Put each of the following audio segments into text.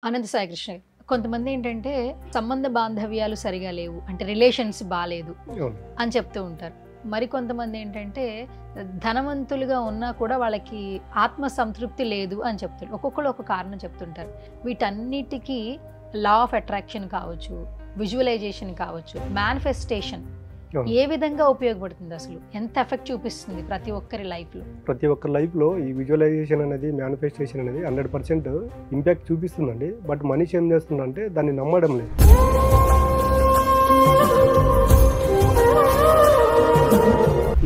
అనంత సాయి కృష్ణ గారు. కొంతమంది ఏంటంటే సంబంధ బాంధవ్యాలు సరిగా లేవు అంటే రిలేషన్స్ బాలేదు అని చెప్తూ ఉంటారు. మరి కొంతమంది ఏంటంటే ధనవంతులుగా ఉన్నా కూడా వాళ్ళకి ఆత్మ సంతృప్తి లేదు అని చెప్తారు. ఒక్కొక్కరు ఒక కారణం చెప్తుంటారు. వీటన్నిటికీ లా ఆఫ్ అట్రాక్షన్ కావచ్చు, విజువలైజేషన్ కావచ్చు, మేనిఫెస్టేషన్ ఏ విధంగా ఉపయోగపడుతుంది, అసలు ఎంత ఎఫెక్ట్ చూపిస్తుంది ప్రతి ఒక్కరి లైఫ్లో? ప్రతి ఒక్కరి లైఫ్లో ఈ విజువలైజేషన్ అనేది, మేనిఫెస్టేషన్ అనేది 100% ఇంపాక్ట్ చూపిస్తుందండి. బట్ మనిషి ఏం చేస్తుందంటే దాన్ని నమ్మడం లేదు.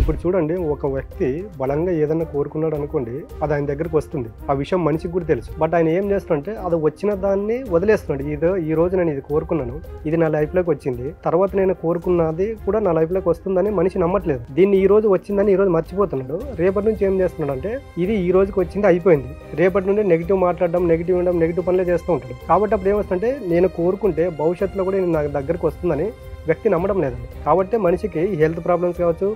ఇప్పుడు చూడండి, ఒక వ్యక్తి బలంగా ఏదైనా కోరుకున్నాడు అనుకోండి, అది ఆయన దగ్గరకు వస్తుంది. ఆ విషయం మనిషికి కూడా తెలుసు. బట్ ఆయన ఏం చేస్తుంటే అది వచ్చిన దాన్ని వదిలేస్తున్నాడు. ఈ రోజు నేను ఇది కోరుకున్నాను, ఇది నా లైఫ్లోకి వచ్చింది, తర్వాత నేను కోరుకున్నది కూడా నా లైఫ్లోకి వస్తుందని మనిషి నమ్మట్లేదు. దీన్ని ఈ రోజు వచ్చిందని ఈ రోజు మర్చిపోతున్నాడు. రేపటి నుంచి ఏం చేస్తున్నాడు అంటే ఇది ఈ రోజుకి వచ్చింది, అయిపోయింది. రేపటి నుండి నెగిటివ్ మాట్లాడడం, నెగిటివ్ ఉండడం, నెగిటివ్ పనులే చేస్తూ ఉంటాడు. కాబట్టి అప్పుడు ఏమొస్తుంటే నేను కోరుకుంటే భవిష్యత్తులో కూడా నా దగ్గరకు వస్తుందని వ్యక్తి నమ్మడం లేదండి. కాబట్టి మనిషికి హెల్త్ ప్రాబ్లమ్స్ కావచ్చు,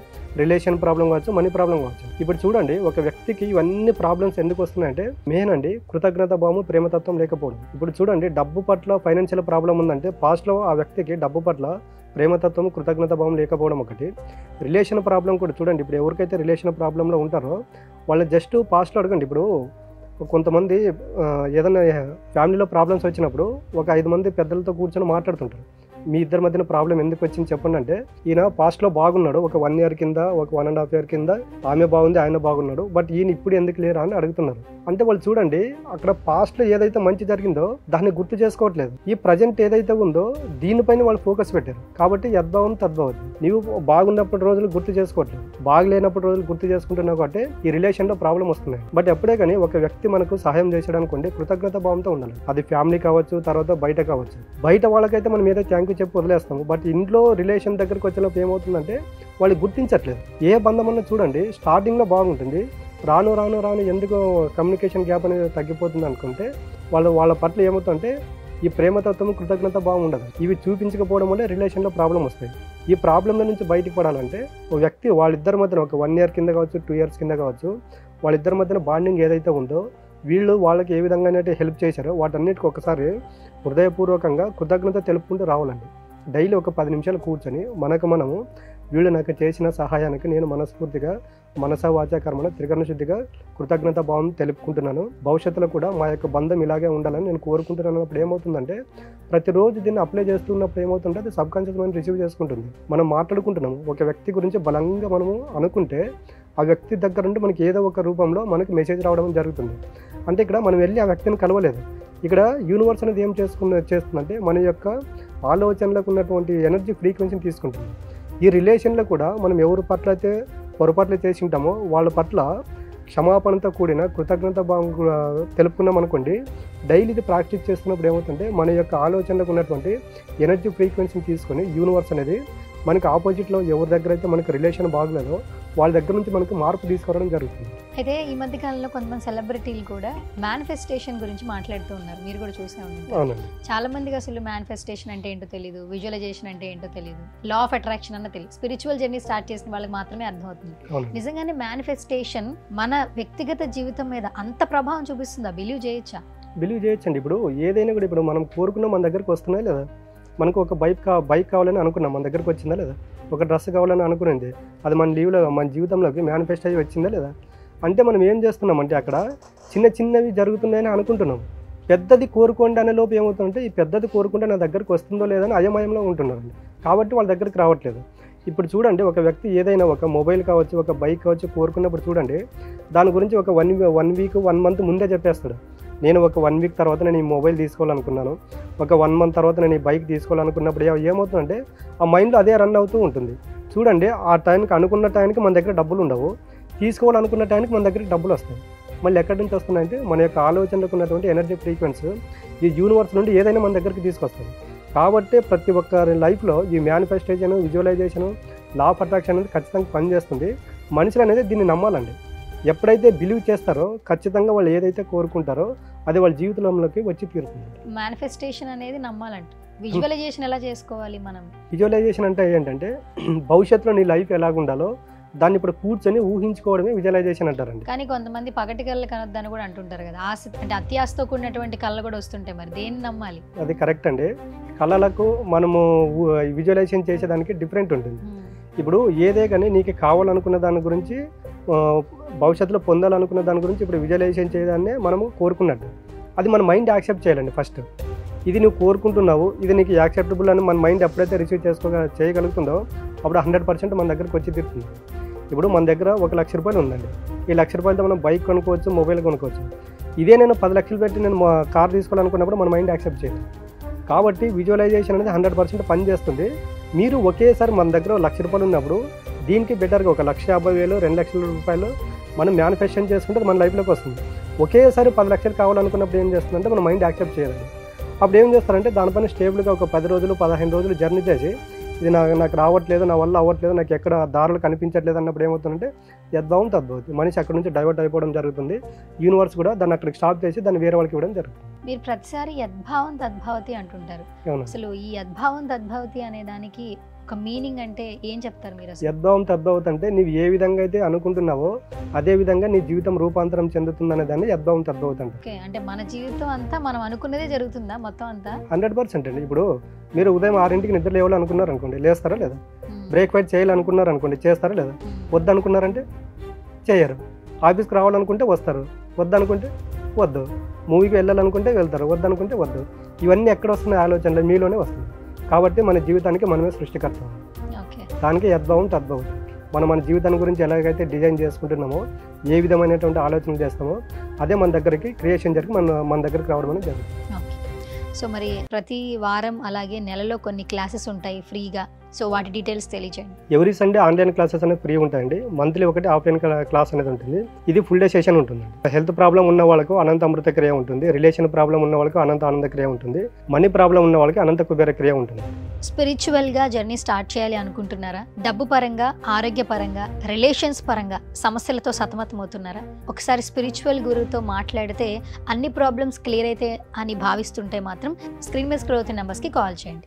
రిలేషన్ ప్రాబ్లం కావచ్చు, మనీ ప్రాబ్లం కావచ్చు. ఇప్పుడు చూడండి, ఒక వ్యక్తికి ఇవన్నీ ప్రాబ్లమ్స్ ఎందుకు వస్తున్నాయంటే మెయిన్ అండి కృతజ్ఞత భావము, ప్రేమతత్వం లేకపోవడం. ఇప్పుడు చూడండి, డబ్బు పట్ల ఫైనాన్షియల్ ప్రాబ్లం ఉందంటే పాస్ట్లో ఆ వ్యక్తికి డబ్బు పట్ల ప్రేమతత్వం, కృతజ్ఞత భావం లేకపోవడం ఒకటి. రిలేషన్ ప్రాబ్లం కూడా చూడండి, ఇప్పుడు ఎవరికైతే రిలేషన్ ప్రాబ్లంలో ఉంటారో వాళ్ళు జస్ట్ పాస్ట్లో అడగండి. ఇప్పుడు కొంతమంది ఏదైనా ఫ్యామిలీలో ప్రాబ్లమ్స్ వచ్చినప్పుడు ఒక 5 మంది పెద్దలతో కూర్చొని మాట్లాడుతుంటారు. మీ ఇద్దరి మధ్యన ప్రాబ్లం ఎందుకు వచ్చింది చెప్పండి అంటే, ఈయన పాస్ట్లో బాగున్నాడు, ఒక 1 year కింద, ఒక 1.5 year కింద ఆమె బాగుంది, ఆయన బాగున్నాడు, బట్ ఈయన ఇప్పుడు ఎందుకు లేరా అని అడుగుతున్నారు. అంటే వాళ్ళు చూడండి, అక్కడ పాస్ట్లో ఏదైతే మంచి జరిగిందో దాన్ని గుర్తు చేసుకోవట్లేదు. ఈ ప్రజెంట్ ఏదైతే ఉందో దీనిపైన వాళ్ళు ఫోకస్ పెట్టారు. కాబట్టి యద్భావం తద్భవతి. నీవు బాగున్నప్పుడు రోజులు గుర్తు చేసుకోవట్లేదు, బాగలేనప్పుడు రోజులు గుర్తు చేసుకుంటున్నావు కాబట్టి ఈ రిలేషన్లో ప్రాబ్లం వస్తున్నాయి. బట్ ఎప్పుడే కానీ ఒక వ్యక్తి మనకు సహాయం చేసాడు అనుకోండి, కృతజ్ఞత భావంతో ఉండాలి. అది ఫ్యామిలీ కావచ్చు, తర్వాత బయట కావచ్చు. బయట వాళ్ళకైతే మనం ఏదో థ్యాంక్ యూ చెప్పి వదిలేస్తాము. బట్ ఇంట్లో రిలేషన్ దగ్గరికి వచ్చినప్పుడు ఏమవుతుందంటే వాళ్ళు గుర్తించట్లేదు. ఏ బంధం అన్నా చూడండి, స్టార్టింగ్లో బాగుంటుంది, రాను రాను రాను ఎందుకో కమ్యూనికేషన్ గ్యాప్ అనేది తగ్గిపోతుంది అనుకుంటే వాళ్ళ పట్ల ఏమవుతుందంటే ఈ ప్రేమతత్వం, కృతజ్ఞత భావం ఉండదు. ఇవి చూపించకపోవడం వల్ల రిలేషన్లో ప్రాబ్లం వస్తాయి. ఈ ప్రాబ్లంల నుంచి బయటకు పడాలంటే ఒక వ్యక్తి వాళ్ళిద్దరి మధ్యన ఒక 1 year కింద కావచ్చు, 2 years కింద కావచ్చు, వాళ్ళిద్దరి మధ్యన బాండింగ్ ఏదైతే ఉందో వీళ్ళు వాళ్ళకి ఏ విధంగా అయితే హెల్ప్ చేశారో వాటన్నిటికీ ఒకసారి హృదయపూర్వకంగా కృతజ్ఞత తెలుపుకుంటూ రావాలండి. డైలీ ఒక 10 నిమిషాలు కూర్చొని మనము వీళ్ళు నాకు చేసిన సహాయానికి నేను మనస్ఫూర్తిగా మనస వాచా కర్మణ త్రికరణ శుద్ధిగా కృతజ్ఞత భావం తెలుపుకుంటున్నాను. భవిష్యత్తులో కూడా మా యొక్క బంధం ఇలాగే ఉండాలని నేను కోరుకుంటున్నాను. అప్పుడు ఏమవుతుందంటే ప్రతిరోజు దీన్ని అప్లై చేస్తున్నప్పుడు ఏమవుతుంటే అది సబ్కాన్షియస్ మైండ్ రిసీవ్ చేసుకుంటుంది. మనం మాట్లాడుకుంటున్నాము ఒక వ్యక్తి గురించి బలంగా మనము అనుకుంటే ఆ వ్యక్తి దగ్గర నుండి మనకి ఏదో ఒక రూపంలో మనకి మెసేజ్ రావడం జరుగుతుంది. అంటే ఇక్కడ మనం వెళ్ళి ఆ వ్యక్తిని కలవలేదు. ఇక్కడ యూనివర్స్ అనేది ఏం చేస్తుందంటే మన యొక్క ఆలోచనలకు ఉన్నటువంటి ఎనర్జీ ఫ్రీక్వెన్సీని తీసుకుంటుంది. ఈ రిలేషన్లో కూడా మనం ఎవరి పట్ల అయితే పొరపాట్లు చేసి ఉంటామో వాళ్ళ పట్ల క్షమాపణతో కూడిన కృతజ్ఞత భావం తెలుపుకున్నాం అనుకోండి, డైలీ ఇది ప్రాక్టీస్ చేస్తున్నప్పుడు ఏమవుతుందంటే మన యొక్క ఆలోచనలకు ఉన్నటువంటి ఎనర్జీ ఫ్రీక్వెన్సీని తీసుకొని యూనివర్స్ అనేది మనకి ఆపోజిట్లో ఎవరి దగ్గర అయితే మనకి రిలేషన్ బాగలేదో వాళ్ళ దగ్గర నుంచి మనకి మార్పు తీసుకురావడం జరుగుతుంది. అయితే ఈ మధ్య కాలంలో కొంతమంది సెలబ్రిటీలు కూడా మేనిఫెస్టేషన్ గురించి మాట్లాడుతూ ఉన్నారు, మీరు కూడా చూసే ఉన్నారు. చాలా మందికి అసలు మేనిఫెస్టేషన్ అంటే ఏంటో తెలియదు, విజువలైజేషన్ అంటే ఏంటో తెలియదు, లా ఆఫ్ అట్రాక్షన్ అన్న తెలియదు. స్పిరిచువల్ జర్నీ స్టార్ట్ చేసిన వాళ్ళకి మాత్రమే అర్థమవుతుంది. నిజంగానే మేనిఫెస్టేషన్ మన వ్యక్తిగత జీవితం మీద అంత ప్రభావం చూపిస్తుందా? బిలీవ్ చేయొచ్చా? బిలీవ్ చేయొచ్చండి. ఇప్పుడు ఏదైనా కూడా ఇప్పుడు మనం కోరుకున్న మన దగ్గరకు వస్తున్నాయి లేదా, మనకు ఒక బైక్ కావాలని అనుకున్నాం, మన దగ్గరకు వచ్చిందా లేదా, ఒక డ్రెస్ కావాలని అనుకునేది అది మన జీవితంలోకి మేనిఫెస్ట్ అయ్యి వచ్చిందా లేదా. అంటే మనం ఏం చేస్తున్నామంటే అక్కడ చిన్నవి జరుగుతున్నాయని అనుకుంటున్నాం. పెద్దది కోరుకోండి అనే లోపు ఏమవుతుందంటే ఈ పెద్దది కోరుకుంటే నా దగ్గరకు వస్తుందో లేదని అయమయంలో ఉంటున్నారండి. కాబట్టి వాళ్ళ దగ్గరికి రావట్లేదు. ఇప్పుడు చూడండి, ఒక వ్యక్తి ఏదైనా ఒక మొబైల్ కావచ్చు, ఒక బైక్ కావచ్చు కోరుకున్నప్పుడు చూడండి, దాని గురించి ఒక 1 week 1 month ముందే చెప్పేస్తాడు. నేను ఒక 1 week తర్వాత నేను ఈ మొబైల్ తీసుకోవాలనుకున్నాను, ఒక 1 month తర్వాత నేను ఈ బైక్ తీసుకోవాలనుకున్నప్పుడు ఏమవుతుందంటే ఆ మైండ్లో అదే రన్ అవుతూ ఉంటుంది. చూడండి, ఆ టైంకి అనుకున్న టైంకి మన దగ్గర డబ్బులు ఉండవు, తీసుకోవాలనుకున్న టైంకి మన దగ్గరికి డబ్బులు వస్తాయి. మళ్ళీ ఎక్కడి నుంచి వస్తున్నాయంటే మన యొక్క ఆలోచనలకు ఉన్నటువంటి ఎనర్జీ ఫ్రీక్వెన్సీ ఈ యూనివర్స్ నుండి ఏదైనా మన దగ్గరికి తీసుకొస్తుంది. కాబట్టి ప్రతి ఒక్కరి లైఫ్లో ఈ manifestation, visualization, law of attraction అనేది ఖచ్చితంగా పనిచేస్తుంది. మనుషులు అనేది దీన్ని నమ్మాలండి. ఎప్పుడైతే బిలీవ్ చేస్తారో ఖచ్చితంగా వాళ్ళు ఏదైతే కోరుకుంటారో అది వాళ్ళ జీవితంలోకి వచ్చి తీరుతుంది. మేనిఫెస్టేషన్ అనేది నమ్మాలంట. విజువలైజేషన్ ఎలా చేసుకోవాలి మనం? విజువలైజేషన్ అంటే ఏంటంటే భవిష్యత్తులో నీ లైఫ్ ఎలాగుండాలో దాన్ని ఇప్పుడు కూర్చొని ఊహించుకోవడమే విజువలైజేషన్ అంటారండి. కానీ కొంతమంది పగటి కళ్ళు కనొద్దని కూడా అంటుంటారు కదా, ఆశ అంటే అత్యాశతో కూడినటువంటి కళ్ళు కూడా వస్తుంటాయి, మరి దేన్ని నమ్మాలి? అది కరెక్ట్ అండి. కళలకు మనము విజువలైజేషన్ చేసేదానికి డిఫరెంట్ ఉంటుంది. ఇప్పుడు ఏదే కానీ నీకు కావాలనుకున్న దాని గురించి, భవిష్యత్తులో పొందాలనుకున్న దాని గురించి ఇప్పుడు విజువలైజేషన్ చేయడాన్ని మనము కోరుకున్నట్టు అది మన మైండ్ యాక్సెప్ట్ చేయాలండి. ఫస్ట్ ఇది నువ్వు కోరుకుంటున్నావు, ఇది నీకు యాక్సెప్టబుల్ అని మన మైండ్ ఎప్పుడైతే రిసీవ్ చేయగలుగుతుందో అప్పుడు 100% మన దగ్గరకు వచ్చి తీరుతుంది. ఇప్పుడు మన దగ్గర 1 లక్ష రూపాయలు ఉందండి. ఈ 1 లక్ష రూపాయలతో మనం బైక్ కొనుక్కోవచ్చు, మొబైల్ కొనుక్కోవచ్చు. ఇదే నేను 10 లక్షలు పెట్టి నేను కార్ తీసుకోవాలనుకున్నప్పుడు మన మైండ్ యాక్సెప్ట్ చేయదు. కాబట్టి విజువలైజేషన్ అనేది 100% పనిచేస్తుంది. మీరు ఒకేసారి మన దగ్గర 1 లక్ష రూపాయలు ఉన్నప్పుడు దీనికి బెటర్గా 1,50,000 2 లక్షల రూపాయలు మనం మేనిఫెస్టేషన్ చేసుకుంటే మన లైఫ్లోకి వస్తుంది. ఒకేసారి 10 లక్షలు కావాలనుకున్నప్పుడు ఏం చేస్తుందంటే మన మైండ్ యాక్సెప్ట్ చేయాలండి. అప్పుడు ఏం చేస్తారంటే దానిపైన స్టేబుల్గా ఒక 10 రోజులు 15 రోజులు జర్నీ చేసి ఇది నాకు రావట్లేదు, నా వల్ల అవ్వట్లేదు, నాకు ఎక్కడ దారులు కనిపించట్లేదు అన్నప్పుడు ఏమవుతుందంటే యద్భావం తద్భవతి, మనిషి అక్కడ నుంచి డైవర్ట్ అయిపోవడం జరుగుతుంది. యూనివర్స్ కూడా దాన్ని అక్కడికి స్టాప్ చేసి దాన్ని వేరే వాళ్ళకి ఇవ్వడం జరుగుతుంది. మీరు ప్రతిసారి యద్భావం తద్భవతి అంటుంటారు. అసలు ఈ యద్భావం తద్భవతి అనే దానికి ఒక మీనింగ్ అంటే ఏం చెప్తారు మీరు? యద్భావం తద్భవతి అంటే నీవు ఏ విధంగా అయితే అనుకుంటున్నావో అదే విధంగా నీ జీవితం రూపాంతరం చెందుతుందనే దాన్ని యద్భావం తద్భవతి అంటే. అంటే మన జీవితం అంతా మనం అనుకున్నదే జరుగుతుందా మొత్తం అంతా? 100% అండి. ఇప్పుడు మీరు ఉదయం 6ంటికి నిద్ర లేవాలి అనుకున్నారు అనుకోండి, లేస్తారా లేదా? బ్రేక్ఫాస్ట్ చేయాలనుకున్నారు అనుకోండి, చేస్తారా లేదా? వద్దనుకున్నారంటే చేయరు. ఆఫీస్కి రావాలనుకుంటే వస్తారు, వద్దనుకుంటే వద్దు. మూవీకి వెళ్ళాలనుకుంటే వెళ్తారు, వద్దనుకుంటే వద్దు. ఇవన్నీ ఎక్కడ వస్తున్నాయి? ఆలోచనలు మీలోనే వస్తుంది. కాబట్టి మన జీవితానికి మనమే సృష్టికర్త. దానికి యద్భావం తద్భవం. మనం మన జీవితాన్ని గురించి ఎలాగైతే డిజైన్ చేసుకుంటున్నామో, ఏ విధమైనటువంటి ఆలోచనలు చేస్తామో అదే మన దగ్గరికి క్రియేషన్ జరిగి మన దగ్గరికి రావడం అనేది జరుగుతుంది. సో మరి ప్రతి వారం అలాగే నెలలో కొన్ని క్లాసెస్ ఉంటాయి ఫ్రీగా, సో వాటి డీటెయిల్స్ తెలియజేయండి. ఎవ్రీ సండే ఆన్లైన్ క్లాసెస్ అనేది ఫ్రీ ఉంటాయండి. మంత్లీ ఒకటి ఆఫ్లైన్ క్లాస్ అనేది ఉంటుంది. ఇది ఫుల్ డే సెషన్ ఉంటుంది. హెల్త్ ప్రాబ్లం ఉన్న వాళ్ళకు అనంత అమృత క్రియ ఉంటుంది, రిలేషన్ ప్రాబ్లం ఉన్న వాళ్ళకు అనంత ఆనంద క్రియ ఉంటుంది, మనీ ప్రాబ్లం ఉన్న వాళ్ళకి అనంత కుబేర క్రియ ఉంటుంది. స్పిరిచువల్గా జర్నీ స్టార్ట్ చేయాలి అనుకుంటున్నారా? డబ్బు పరంగా, ఆరోగ్య పరంగా, రిలేషన్స్ పరంగా సమస్యలతో సతమతమవుతున్నారా? ఒకసారి స్పిరిచువల్ గురువుతో మాట్లాడితే అన్ని ప్రాబ్లమ్స్ క్లియర్ అయితే అని భావిస్తుంటే మాత్రం స్క్రీన్ మీద స్క్రోల్ అవుతున్న నెంబర్స్కి కాల్ చేయండి.